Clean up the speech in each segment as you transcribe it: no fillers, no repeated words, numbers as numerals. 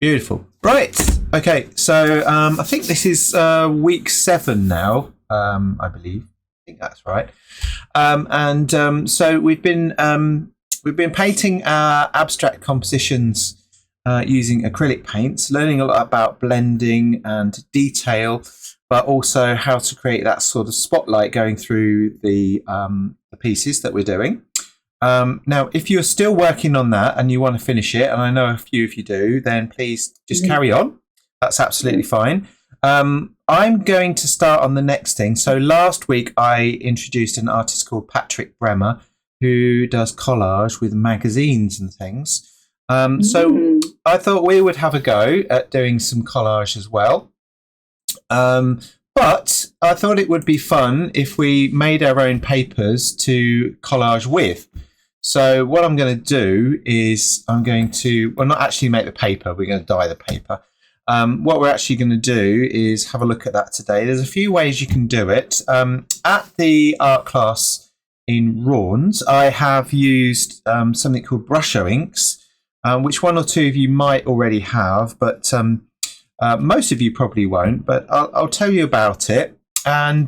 Beautiful. Right. Okay. So I think this is week 7 now. I believe. I think that's right. So we've been painting our abstract compositions using acrylic paints, learning a lot about blending and detail, but also how to create that sort of spotlight going through the pieces that we're doing. Now, if you're still working on that and you want to finish it, and I know a few of you do, then please just carry on. That's absolutely fine. I'm going to start on the next thing. So last week I introduced an artist called Patrick Bremer who does collage with magazines and things. So I thought we would have a go at doing some collage as well. But I thought it would be fun if we made our own papers to collage with. So what I'm going to do is I'm going to, well, not actually make the paper, we're going to dye the paper. What we're actually going to do is have a look at that today. There's a few ways you can do it. At the art class in Raunds, I have used something called Brusho inks, which one or two of you might already have, but most of you probably won't, but I'll tell you about it. And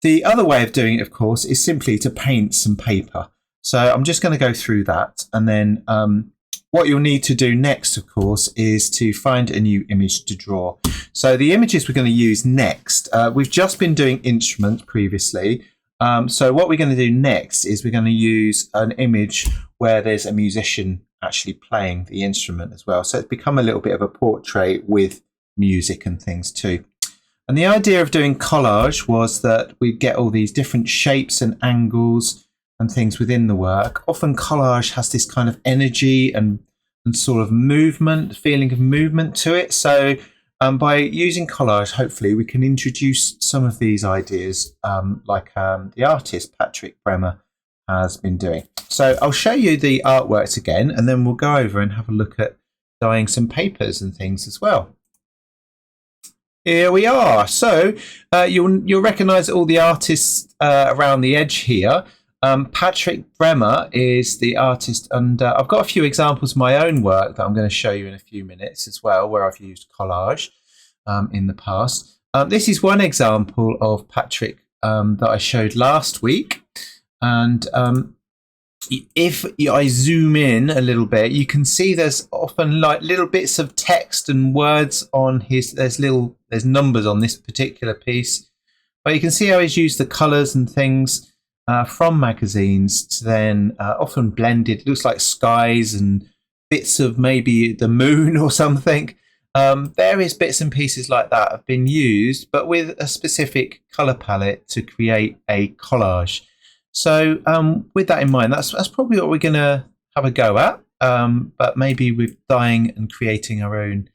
the other way of doing it, of course, is simply to paint some paper. So I'm just going to go through that. And then what you'll need to do next, of course, is to find a new image to draw. So the images we're going to use next, we've just been doing instruments previously. So what we're going to do next is we're going to use an image where there's a musician actually playing the instrument as well. So it's become a little bit of a portrait with music and things too. And the idea of doing collage was that we'd get all these different shapes and angles and things within the work. Often collage has this kind of energy and sort of movement, feeling of movement to it. So by using collage, hopefully we can introduce some of these ideas like the artist Patrick Bremer has been doing. So I'll show you the artworks again, and then we'll go over and have a look at dyeing some papers and things as well. Here we are. So you'll recognise all the artists around the edge here. Patrick Bremer is the artist, and I've got a few examples of my own work that I'm going to show you in a few minutes as well, where I've used collage in the past. This is one example of Patrick that I showed last week. And if I zoom in a little bit, you can see there's often like little bits of text and words on his, there's numbers on this particular piece, but you can see how he's used the colors and things from magazines to then often blended. It looks like skies and bits of maybe the moon or something. Various bits and pieces like that have been used, but with a specific color palette to create a collage. So with that in mind, that's probably what we're going to have a go at, but maybe with dyeing and creating our own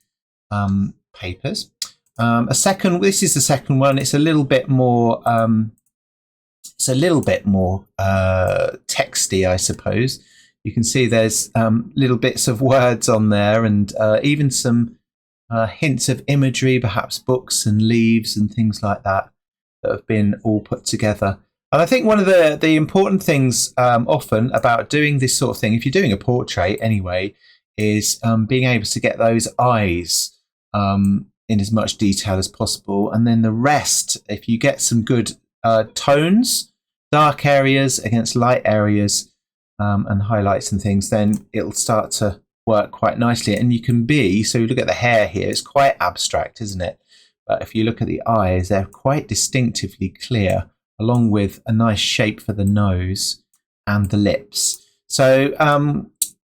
papers. This is the second one. It's a little bit more texty, I suppose. You can see there's little bits of words on there, and even some hints of imagery, perhaps books and leaves and things like that have been all put together. And I think one of the important things often about doing this sort of thing, if you're doing a portrait anyway, is being able to get those eyes in as much detail as possible. And then the rest, if you get some good tones, dark areas against light areas and highlights and things, then it'll start to work quite nicely. And you can so you look at the hair here, it's quite abstract, isn't it? But if you look at the eyes, they're quite distinctively clear, along with a nice shape for the nose and the lips. So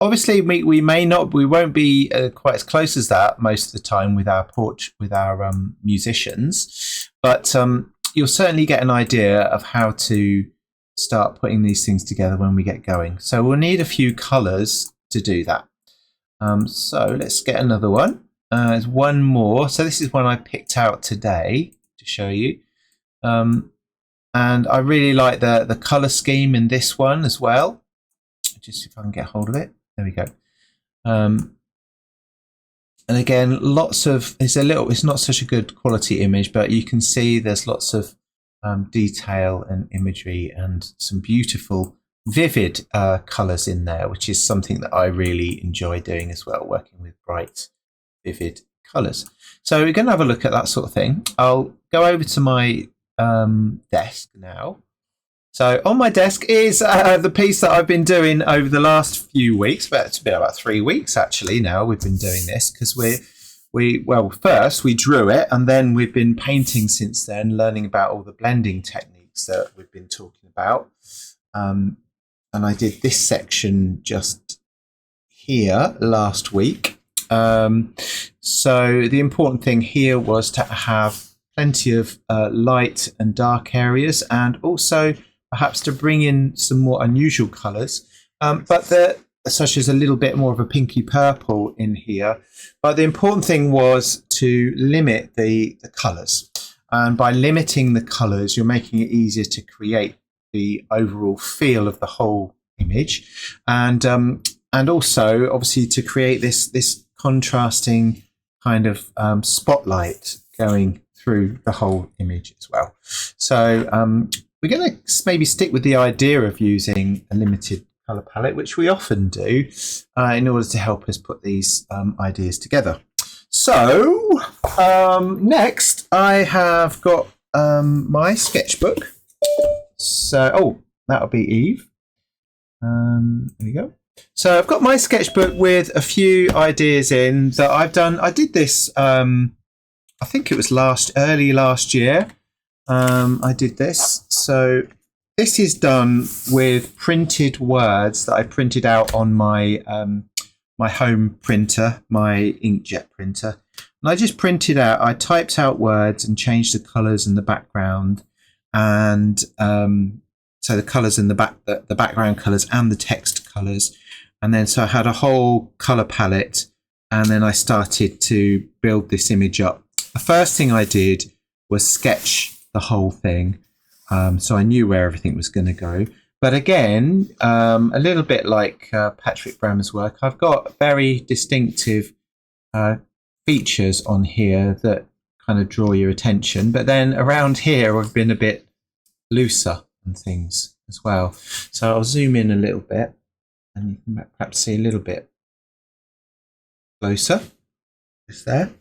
obviously we won't be quite as close as that most of the time with our musicians, but you'll certainly get an idea of how to start putting these things together when we get going. So we'll need a few colours to do that. So let's get another one. There's one more. So this is one I picked out today to show you. And I really like the colour scheme in this one as well. Just if I can get hold of it. There we go. And again, it's not such a good quality image, but you can see there's lots of detail and imagery and some beautiful, vivid colours in there, which is something that I really enjoy doing as well, working with bright vivid colours. So we're going to have a look at that sort of thing. I'll go over to my desk now. So on my desk is the piece that I've been doing over the last few weeks, but it's been about 3 weeks actually now we've been doing this, because first we drew it, and then we've been painting since then, learning about all the blending techniques that we've been talking about. And I did this section just here last week. So the important thing here was to have plenty of light and dark areas, and also perhaps to bring in some more unusual colours, such as a little bit more of a pinky purple in here. But the important thing was to limit the colours. And by limiting the colours, you're making it easier to create the overall feel of the whole image. And also, obviously, to create this contrasting kind of spotlight going through the whole image as well. So we're going to maybe stick with the idea of using a limited colour palette, which we often do, in order to help us put these ideas together. So next I have got my sketchbook. So, that'll be Eve. There we go. So I've got my sketchbook with a few ideas in that I've done. I did this, I think it was early last year. I did this. So this is done with printed words that I printed out on my my home printer, my inkjet printer. And I just printed out, I typed out words and changed the colours and the background. And so the colours in the background colours and the text colours. And then so I had a whole colour palette, and then I started to build this image up. The first thing I did was sketch the whole thing. So I knew where everything was going to go. But again, a little bit like Patrick Bremer's work, I've got very distinctive features on here that kind of draw your attention. But then around here, I've been a bit looser and things as well. So I'll zoom in a little bit, and you can perhaps see a little bit closer. Just there.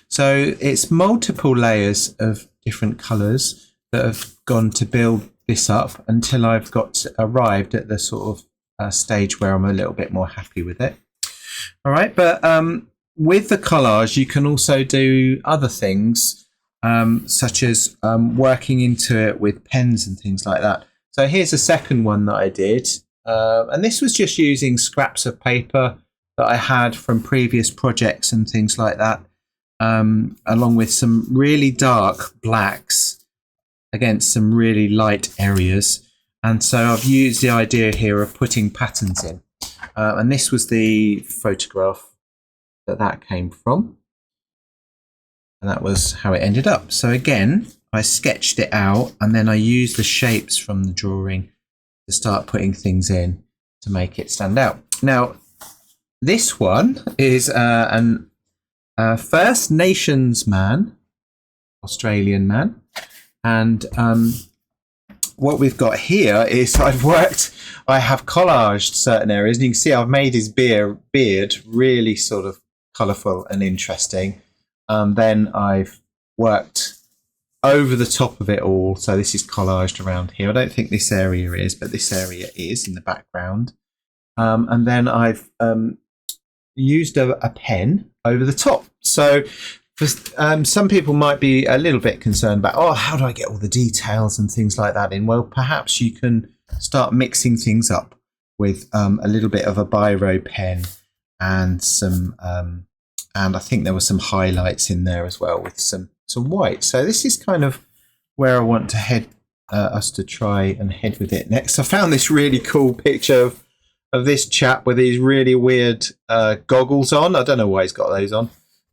So it's multiple layers of different colours that have gone to build this up until I've arrived at the sort of stage where I'm a little bit more happy with it. All right, but with the collage, you can also do other things, such as working into it with pens and things like that. So here's a second one that I did, and this was just using scraps of paper that I had from previous projects and things like that, along with some really dark blacks against some really light areas. And so I've used the idea here of putting patterns in. And this was the photograph that came from. And that was how it ended up. So again, I sketched it out, and then I used the shapes from the drawing to start putting things in to make it stand out. Now, this one is an First Nations man, Australian man. And what we've got here is I have collaged certain areas, and you can see I've made his beard really sort of colourful and interesting. Then I've worked over the top of it all. So this is collaged around here. I don't think this area is, but this area is in the background. And then I've used a pen over the top. So some people might be a little bit concerned about, how do I get all the details and things like that in? Well, perhaps you can start mixing things up with a little bit of a biro pen and some, and I think there were some highlights in there as well with some white. So this is kind of where I want to head us to try and head with it next. I found this really cool picture of this chap with these really weird goggles on. I don't know why he's got those on,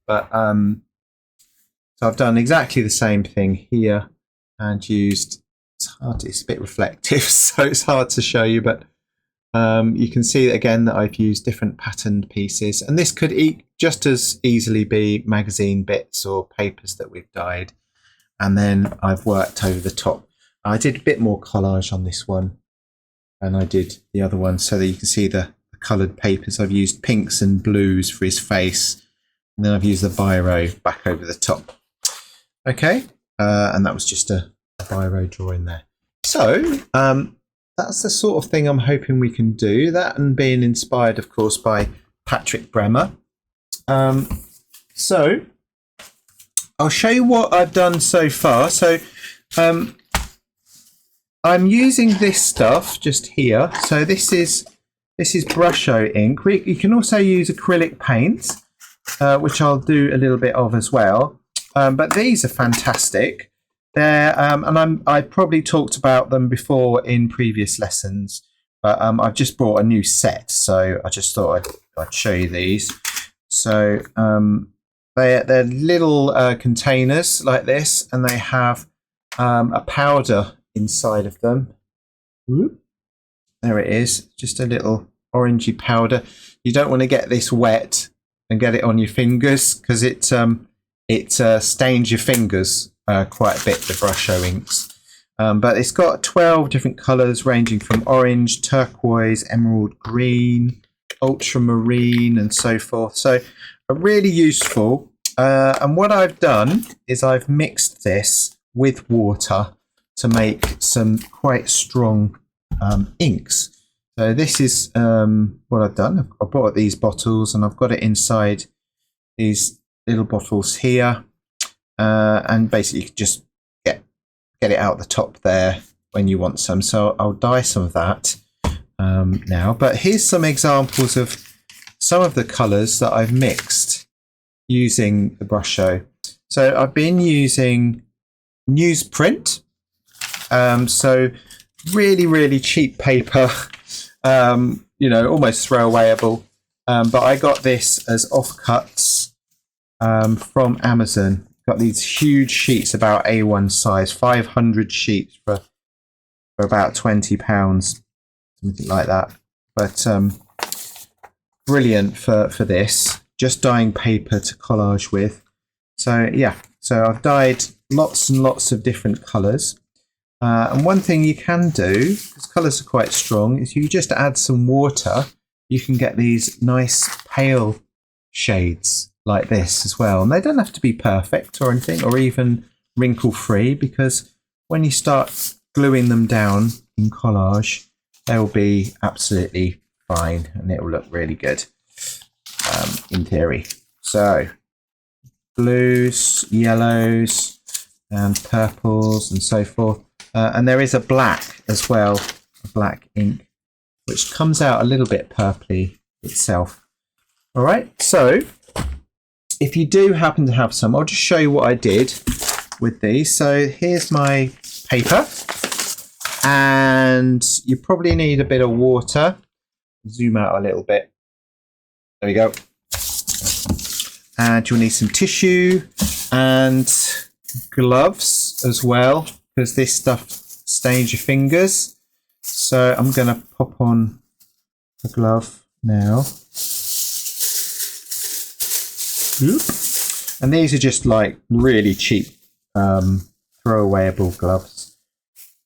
but so I've done exactly the same thing here and used, it's a bit reflective, so it's hard to show you, but you can see again that I've used different patterned pieces, and this could just as easily be magazine bits or papers that we've dyed, and then I've worked over the top. I did a bit more collage on this one than I did the other one, so that you can see the coloured papers. I've used pinks and blues for his face, And then I've used the biro back over the top. Okay, and that was just a biro drawing there. So that's the sort of thing I'm hoping we can do. That and being inspired, of course, by Patrick Bremer. So I'll show you what I've done so far. So I'm using this stuff just here. So this is Brusho ink. You can also use acrylic paint, which I'll do a little bit of as well. But these are fantastic. They're and I've probably talked about them before in previous lessons, but I've just bought a new set, so I just thought I'd show you these. So they're little containers like this, and they have a powder inside of them. Whoop. There it is, just a little orangey powder. You don't want to get this wet and get it on your fingers, because it stains your fingers quite a bit, the Brusho inks. But it's got 12 different colours ranging from orange, turquoise, emerald green, ultramarine and so forth. So really useful. And what I've done is I've mixed this with water to make some quite strong inks. So this is what I've done. I've bought these bottles and I've got it inside these little bottles here, and basically just get it out the top there when you want some. So I'll dye some of that now. But here's some examples of some of the colours that I've mixed using the Brusho. So I've been using newsprint. So really cheap paper, almost throwawayable. But I got this as offcuts from Amazon. Got these huge sheets, about A1 size, 500 sheets for about £20, something like that. But brilliant for this, just dyeing paper to collage with. So yeah, so I've dyed lots and lots of different colours. And one thing you can do, because colours are quite strong, is you just add some water. You can get these nice pale shades like this as well. And they don't have to be perfect or anything, or even wrinkle free, because when you start gluing them down in collage, they'll be absolutely fine and it will look really good in theory. So blues, yellows and purples and so forth. And there is a black as well, a black ink, which comes out a little bit purpley itself. All right, so if you do happen to have some, I'll just show you what I did with these. So here's my paper, and you probably need a bit of water. Zoom out a little bit. There we go. And you'll need some tissue and gloves as well, because this stuff stains your fingers. So I'm going to pop on a glove now. Oop. And these are just like really cheap throwawayable gloves.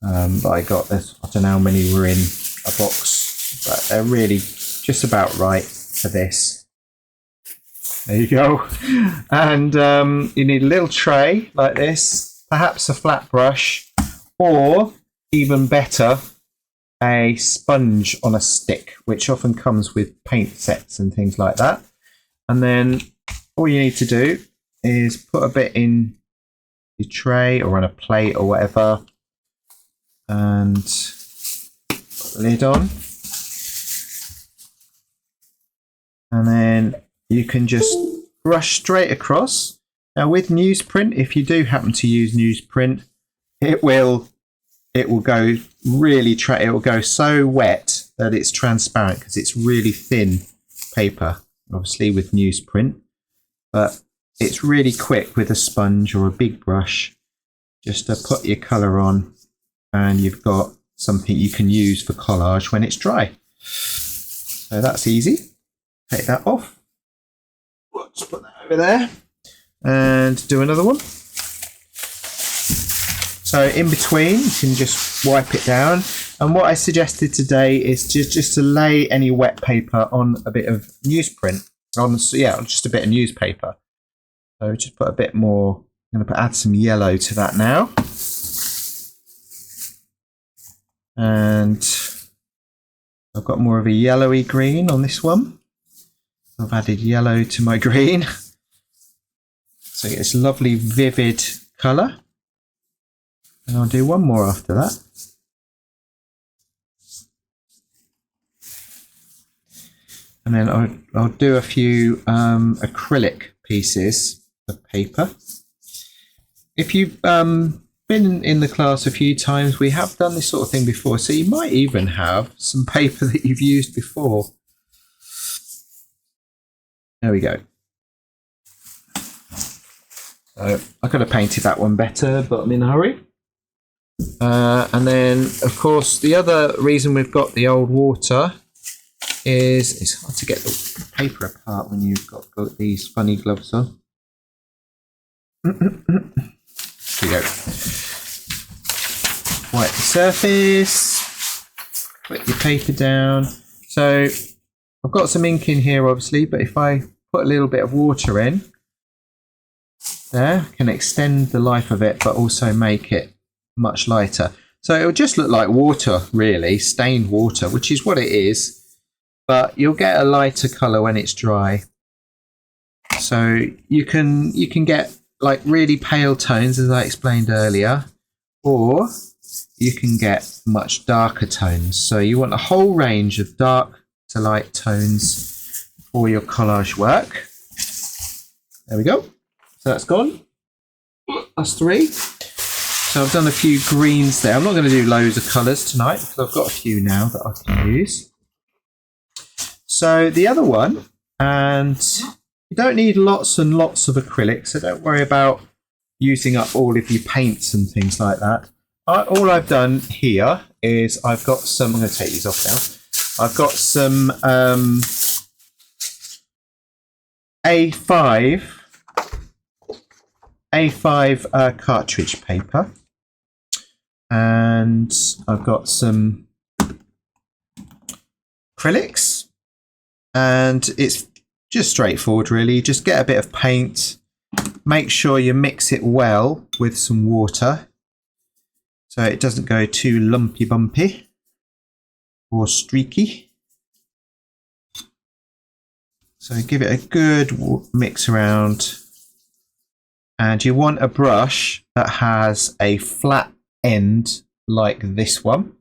But I got this, I don't know how many were in a box, but they're really just about right for this. There you go. And you need a little tray like this, perhaps a flat brush, or even better, a sponge on a stick, which often comes with paint sets and things like that. And then all you need to do is put a bit in your tray or on a plate or whatever, and put the lid on. And then you can just brush straight across. Now with newsprint, if you do happen to use newsprint, it will go really it will go so wet that it's transparent, because it's really thin paper, obviously with newsprint. But it's really quick with a sponge or a big brush, just to put your colour on, and you've got something you can use for collage when it's dry. So that's easy. Take that off. Let's put that over there and do another one. So in between, you can just wipe it down. And what I suggested today is just to lay any wet paper on a bit of newsprint. Just a bit of newspaper. So just put a bit more. I'm going to add some yellow to that now. And I've got more of a yellowy green on this one. I've added yellow to my green. So you get this lovely vivid colour. And I'll do one more after that. And then I'll do a few acrylic pieces of paper. If you've been in the class a few times, we have done this sort of thing before. So you might even have some paper that you've used before. There we go. So I could have painted that one better, but I'm in a hurry. And then, of course, the other reason we've got the old water is it's hard to get the paper apart when you've got these funny gloves on. Here we go. Wipe the surface, put your paper down. So I've got some ink in here, obviously, but if I put a little bit of water in, there, can extend the life of it, but also make it much lighter. So it'll just look like water, really, stained water, which is what it is. But you'll get a lighter colour when it's dry. So you can get like really pale tones, as I explained earlier, or you can get much darker tones. So you want a whole range of dark to light tones for your collage work. There we go. So that's gone. That's 3. So I've done a few greens there. I'm not going to do loads of colours tonight because I've got a few now that I can use. So the other one, and you don't need lots and lots of acrylic, so don't worry about using up all of your paints and things like that. All I've done here is I've got some, I'm going to take these off now. I've got some A5 cartridge paper, and I've got some acrylics, and it's just straightforward really. Just get a bit of paint, make sure you mix it well with some water so it doesn't go too lumpy bumpy or streaky. So give it a good mix around, and you want a brush that has a flat end like this one.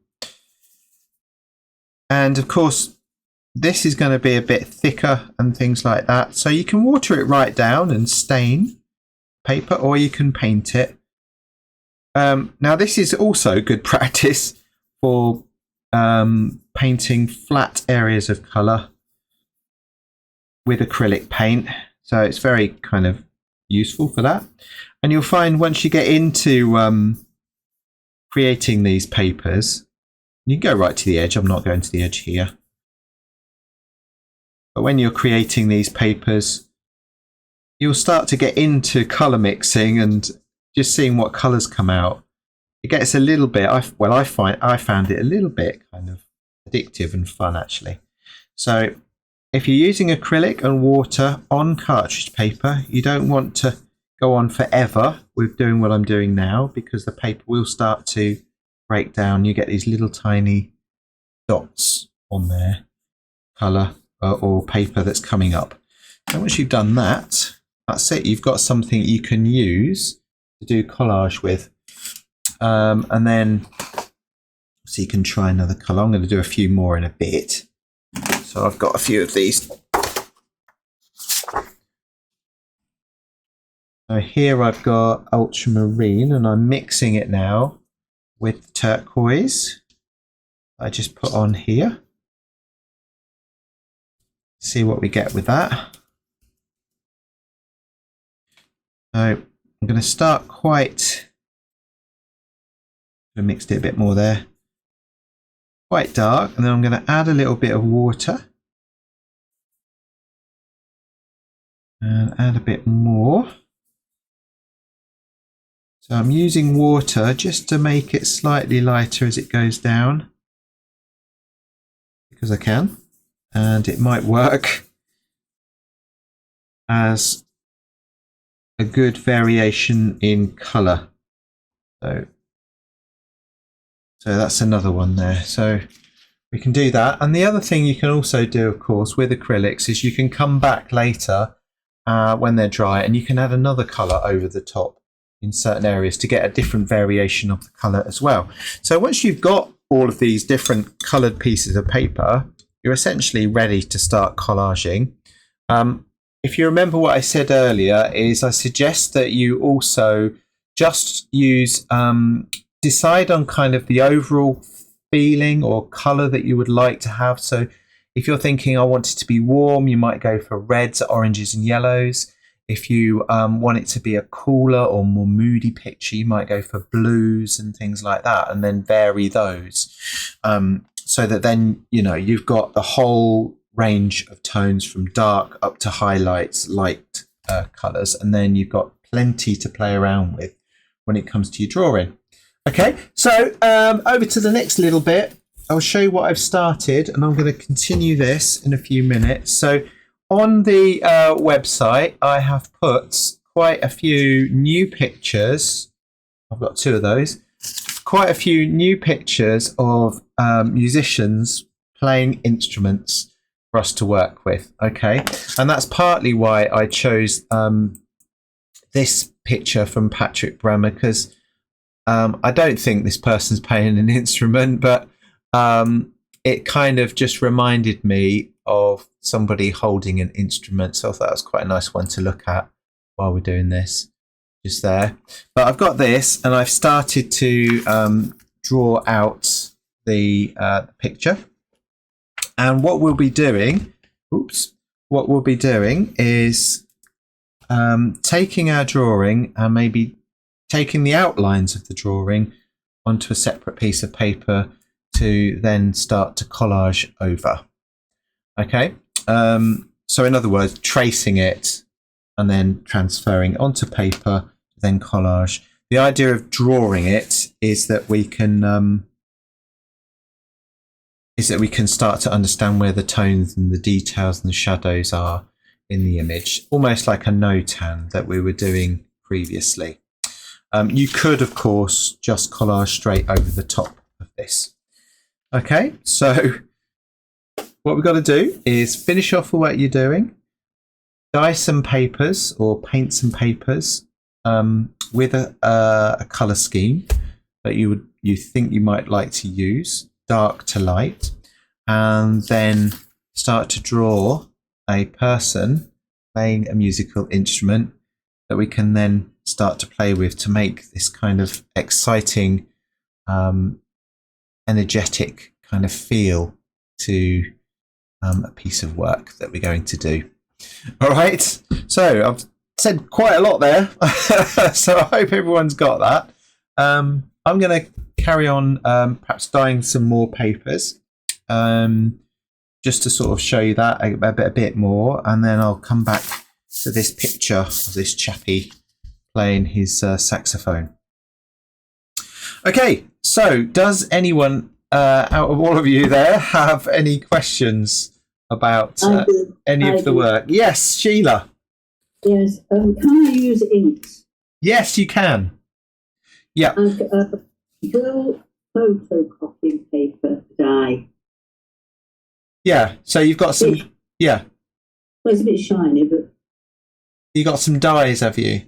And of course this is going to be a bit thicker and things like that, so you can water it right down and stain paper, or you can paint it. Now this is also good practice for painting flat areas of colour with acrylic paint, so it's very kind of useful for that. And you'll find once you get into creating these papers, you can go right to the edge. I'm not going to the edge here. But when you're creating these papers, you'll start to get into colour mixing and just seeing what colours come out. It gets a little bit, I found it a little bit kind of addictive and fun actually. So if you're using acrylic and water on cartridge paper, you don't want to go on forever with doing what I'm doing now, because the paper will start to break down. You get these little tiny dots on there, colour or paper that's coming up. And once you've done that, that's it. You've got something you can use to do collage with. And then so you can try another colour. I'm going to do a few more in a bit. So I've got a few of these. So here I've got ultramarine, and I'm mixing it now with turquoise. I just put on here. See what we get with that. So I'm going to start quite, I mixed it a bit more there, quite dark, and then I'm going to add a little bit of water and add a bit more. So I'm using water just to make it slightly lighter as it goes down, because I can, and it might work as a good variation in colour. So that's another one there. So we can do that. And the other thing you can also do, of course, with acrylics is you can come back later when they're dry and you can add another colour over the top in certain areas to get a different variation of the colour as well. So once you've got all of these different coloured pieces of paper, you're essentially ready to start collaging. If you remember what I said earlier, is I suggest that you also just use decide on kind of the overall feeling or colour that you would like to have. So if you're thinking I want it to be warm, you might go for reds, oranges and yellows. If you want it to be a cooler or more moody picture, you might go for blues and things like that, and then vary those so that then, you know, you've got the whole range of tones from dark up to highlights, light colours, and then you've got plenty to play around with when it comes to your drawing. Okay, so over to the next little bit. I'll show you what I've started, and I'm going to continue this in a few minutes. So on the website, I have put quite a few new pictures. I've got 2 of those. Quite a few new pictures of musicians playing instruments for us to work with. Okay, and that's partly why I chose this picture from Patrick Bremer, because I don't think this person's playing an instrument, but it kind of just reminded me of somebody holding an instrument. So I thought that was quite a nice one to look at while we're doing this, just there. But I've got this, and I've started to draw out the picture. And what we'll be doing, is taking our drawing and maybe taking the outlines of the drawing onto a separate piece of paper to then start to collage over. Okay, so in other words, tracing it and then transferring onto paper, then collage. The idea of drawing it is that we can start to understand where the tones and the details and the shadows are in the image, almost like a no-tan that we were doing previously. You could, of course, just collage straight over the top of this. Okay, so what we've got to do is finish off what you're doing, dye some papers or paint some papers with a colour scheme that you think you might like to use, dark to light, and then start to draw a person playing a musical instrument that we can then start to play with to make this kind of exciting, energetic kind of feel to a piece of work that we're going to do. All right, so I've said quite a lot there, so I hope everyone's got that. I'm going to carry on perhaps dyeing some more papers just to sort of show you that a bit more, and then I'll come back to this picture of this chappie playing his saxophone. Okay, so does anyone out of all of you there have any questions about any of the work? Yes, Sheila. Yes, can I use inks? Yes, you can. Yeah. Will photocopying paper dye? Yeah, so you've got some, yeah. Well, it's a bit shiny, but... You got some dyes, have you?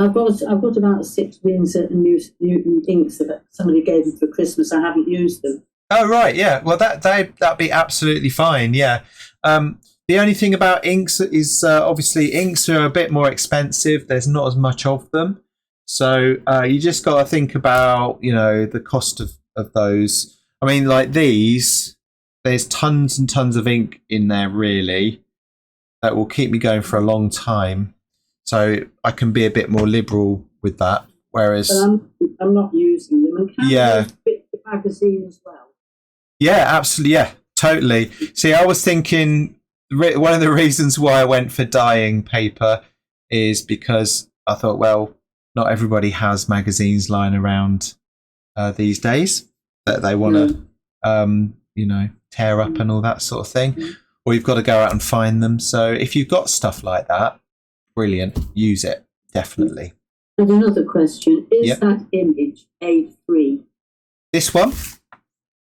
I've got about 6 Winsor and Newton inks that somebody gave me for Christmas. I haven't used them. Oh right, yeah. Well, that'd be absolutely fine. Yeah. The only thing about inks is obviously inks are a bit more expensive. There's not as much of them, so you just got to think about the cost of those. I mean, like these, there's tons and tons of ink in there really that will keep me going for a long time. So I can be a bit more liberal with that. Whereas I'm not using them. And can I fit the magazine as well? Yeah, absolutely. Yeah, totally. See, I was thinking one of the reasons why I went for dyeing paper is because I thought, well, not everybody has magazines lying around these days that they want to, tear up and all that sort of thing. Or you've got to go out and find them. So if you've got stuff like that, brilliant, use it. definitely. And another question, is Yep. that image A3? This one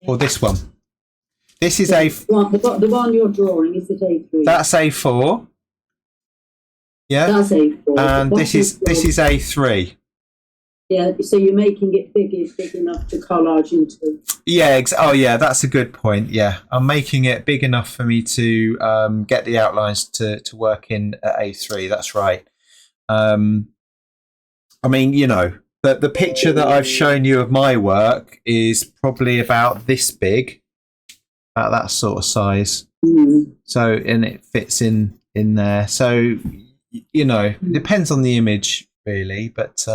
or this one? This is A. The one you're drawing, is it A3? That's A4. Yeah. That's A4. And this is A3. Yeah, so you're making it big enough to collage into. Yeah. Oh, yeah. That's a good point. Yeah, I'm making it big enough for me to get the outlines to work in at A3. That's right. I mean, you know, the picture that I've shown you of my work is probably about this big, about that sort of size. Mm. So, and it fits in there. So, you know, it depends on the image really, but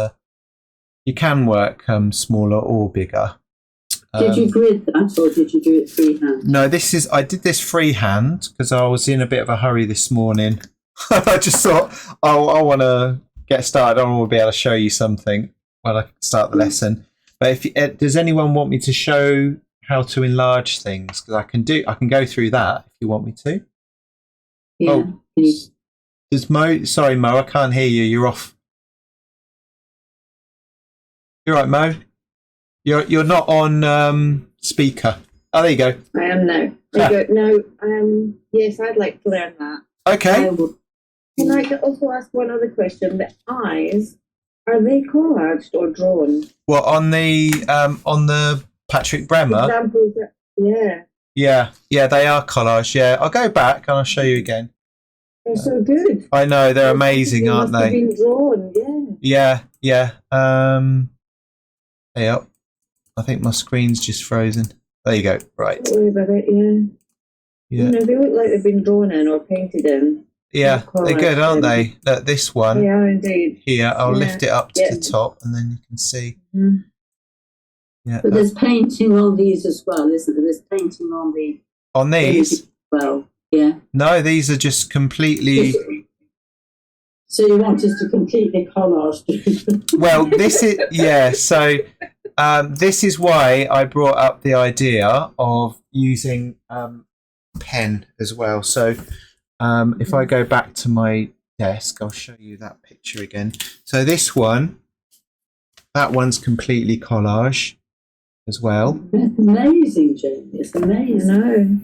you can work smaller or bigger. Did you grid that, or did you do it freehand? No, I did this freehand because I was in a bit of a hurry this morning. I just thought, oh, I want to get started. I want to be able to show you something when I start the lesson. But if does anyone want me to show how to enlarge things? Because I can go through that if you want me to. Yeah. Oh, does Mo? Sorry, Mo, I can't hear you. You're off. You're right, Mo. You're not on speaker. Oh, there you go. I am now. There you go. No, yes, I'd like to learn that. Okay. Can I also ask one other question? The eyes, are they collaged or drawn? Well, on the Patrick Bremer. Examples, yeah. Yeah, they are collage. Yeah, I'll go back and I'll show you again. They're so good. I know they're amazing, aren't must have they? been drawn, yeah. Yeah. Hey up. I think my screen's just frozen. There you go. Right. Don't worry about it, yeah. Yeah. You know, they look like they've been drawn in or painted in. Yeah, they're good, aren't they? This one. They are indeed. Here, I'll lift it up to Yeah. the top, and then you can see. Mm. Yeah. But there's painting on these as well, isn't there? There's painting on the On these? as well. Yeah. No, these are just completely. So you want us to completely collage? Well, this is So, this is why I brought up the idea of using pen as well. So, if I go back to my desk, I'll show you that picture again. So this one, that one's completely collage as well. It's amazing, Jamie. It's amazing. I know.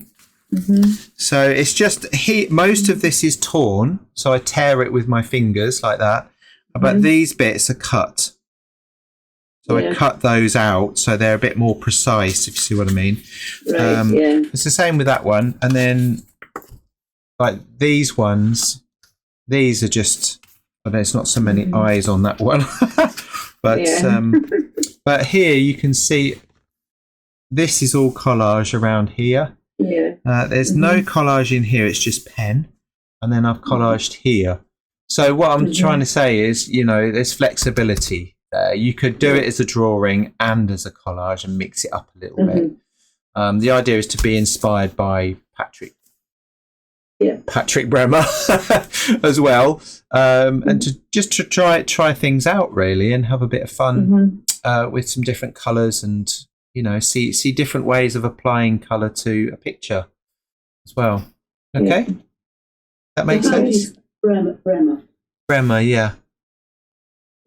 Mm-hmm. So it's just most of this is torn, so I tear it with my fingers like that. But these bits are cut. So I cut those out so they're a bit more precise, if you see what I mean. Right, yeah. It's the same with that one. And then like these ones, these are just, I know it's not so many eyes on that one. But here you can see this is all collage around here. Yeah. There's no collage in here, it's just pen. And then I've collaged here. So what I'm trying to say is, you know, there's flexibility there. You could do it as a drawing and as a collage and mix it up a little bit. The idea is to be inspired by Patrick Bremer as well, and to try things out really and have a bit of fun with some different colours and, you know, see different ways of applying colour to a picture as well. Okay, that makes sense. Bremer, yeah.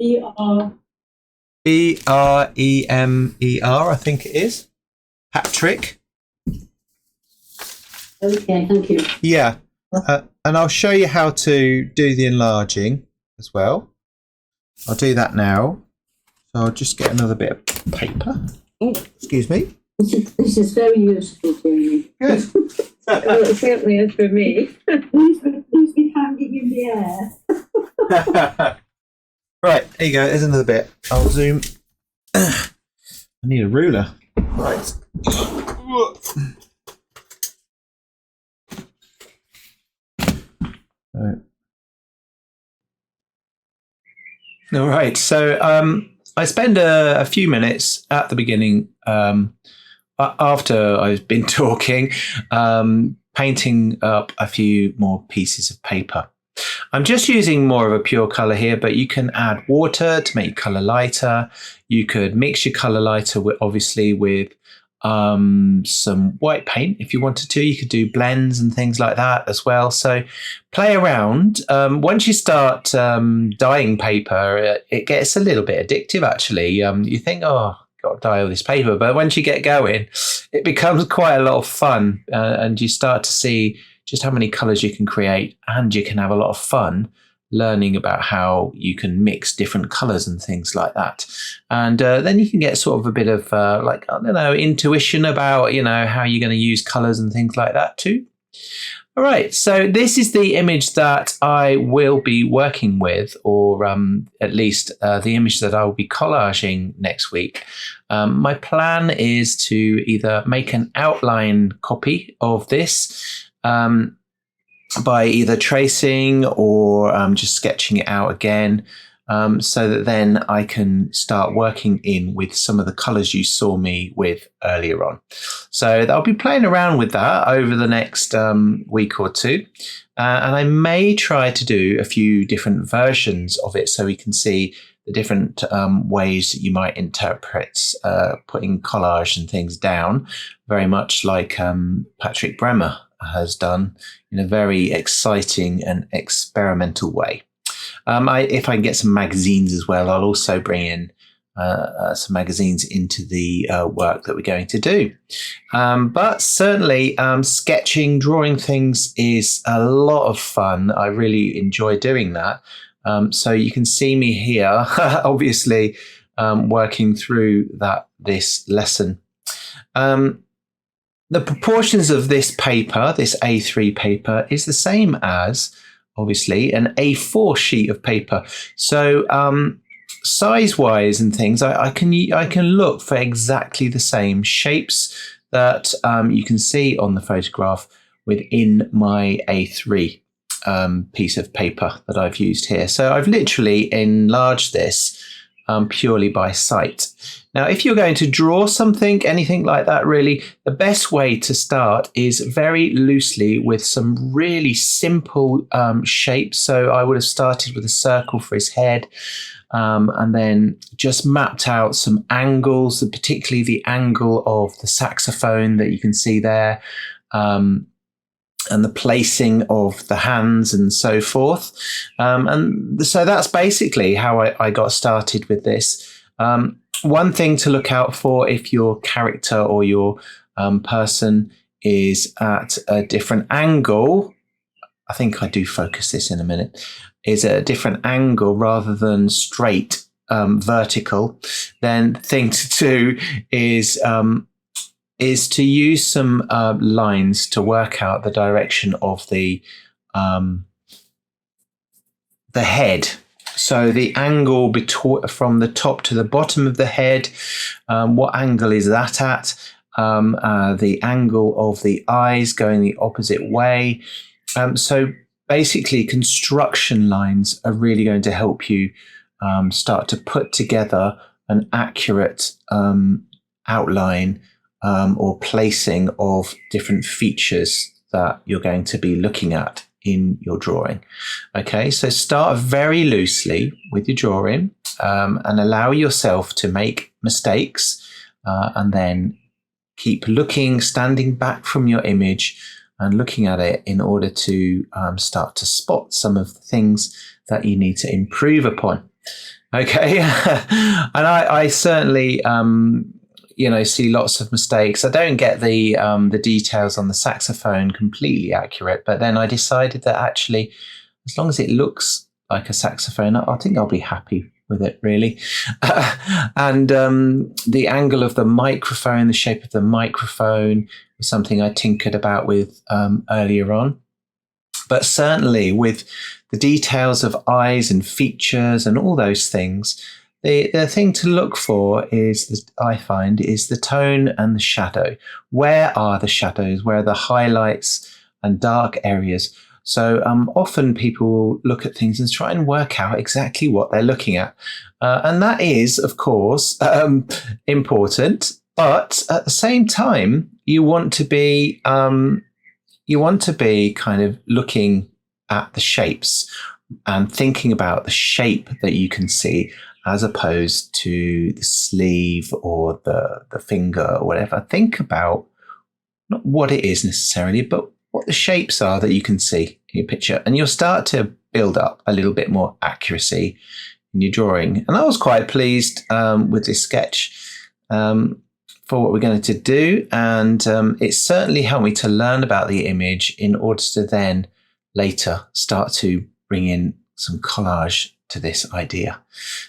Bremer, I think it is. Patrick. Okay, thank you. Yeah, and I'll show you how to do the enlarging as well. I'll do that now. So I'll just get another bit of paper. Oh, excuse me. This is very useful, Jamie. Good. Well, it certainly is for me. Please be hanging in the air. Right, there you go. There's another bit. I'll zoom. I need a ruler. Right. All right. So I spend a few minutes at the beginning after I've been talking, painting up a few more pieces of paper. I'm just using more of a pure color here, but you can add water to make your color lighter. You could mix your color lighter obviously with some white paint if you wanted to. You could do blends and things like that as well. So play around. Once you start dyeing paper, it gets a little bit addictive, actually. You think, oh, got to dye all this paper. But once you get going, it becomes quite a lot of fun. And you start to see just how many colours you can create, and you can have a lot of fun learning about how you can mix different colours and things like that. And then you can get sort of a bit of intuition about, how you're going to use colours and things like that too. All right, so this is the image that I will be working with, or at least the image that I will be collaging next week. My plan is to either make an outline copy of this by either tracing or just sketching it out again, so that then I can start working in with some of the colours you saw me with earlier on. So I'll be playing around with that over the next week or two. And I may try to do a few different versions of it so we can see the different ways that you might interpret putting collage and things down, very much like Patrick Bremer has done in a very exciting and experimental way. If I can get some magazines as well, I'll also bring in some magazines into the work that we're going to do. But certainly sketching, drawing things is a lot of fun. I really enjoy doing that. So you can see me here, obviously, working through this lesson. The proportions of this paper, this A3 paper, is the same as, obviously, an A4 sheet of paper. So size-wise and things, I can look for exactly the same shapes that you can see on the photograph within my A3 piece of paper that I've used here. So I've literally enlarged this purely by sight. Now, if you're going to draw something, anything like that, really, the best way to start is very loosely with some really simple shapes. So I would have started with a circle for his head, and then just mapped out some angles, particularly the angle of the saxophone that you can see there, and the placing of the hands and so forth. And so that's basically how I got started with this. One thing to look out for if your character or your person is at a different angle, I think I do focus this in a minute, is at a different angle rather than straight vertical, then the thing to do is to use some lines to work out the direction of the head. So the angle from the top to the bottom of the head, what angle is that at? The angle of the eyes going the opposite way. So basically, construction lines are really going to help you start to put together an accurate outline or placing of different features that you're going to be looking at in your drawing. Okay, so start very loosely with your drawing and allow yourself to make mistakes, and then keep looking, standing back from your image and looking at it in order to start to spot some of the things that you need to improve upon. Okay, and I certainly see lots of mistakes. I don't get the details on the saxophone completely accurate, but then I decided that actually, as long as it looks like a saxophone, I think I'll be happy with it, really. And the angle of the microphone, the shape of the microphone was something I tinkered about with earlier on. But certainly with the details of eyes and features and all those things, the thing to look for I find is the tone and the shadow. Where are the shadows? Where are the highlights and dark areas? So often people will look at things and try and work out exactly what they're looking at. And that is, of course, important. But at the same time, you want to be kind of looking at the shapes and thinking about the shape that you can see as opposed to the sleeve or the finger or whatever. Think about not what it is necessarily, but what the shapes are that you can see in your picture. And you'll start to build up a little bit more accuracy in your drawing. And I was quite pleased with this sketch for what we're going to do. And it certainly helped me to learn about the image in order to then later start to bring in some collage to this idea.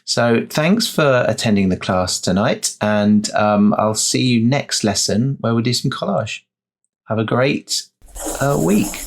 So thanks for attending the class tonight, and I'll see you next lesson where we do some collage. Have a great week.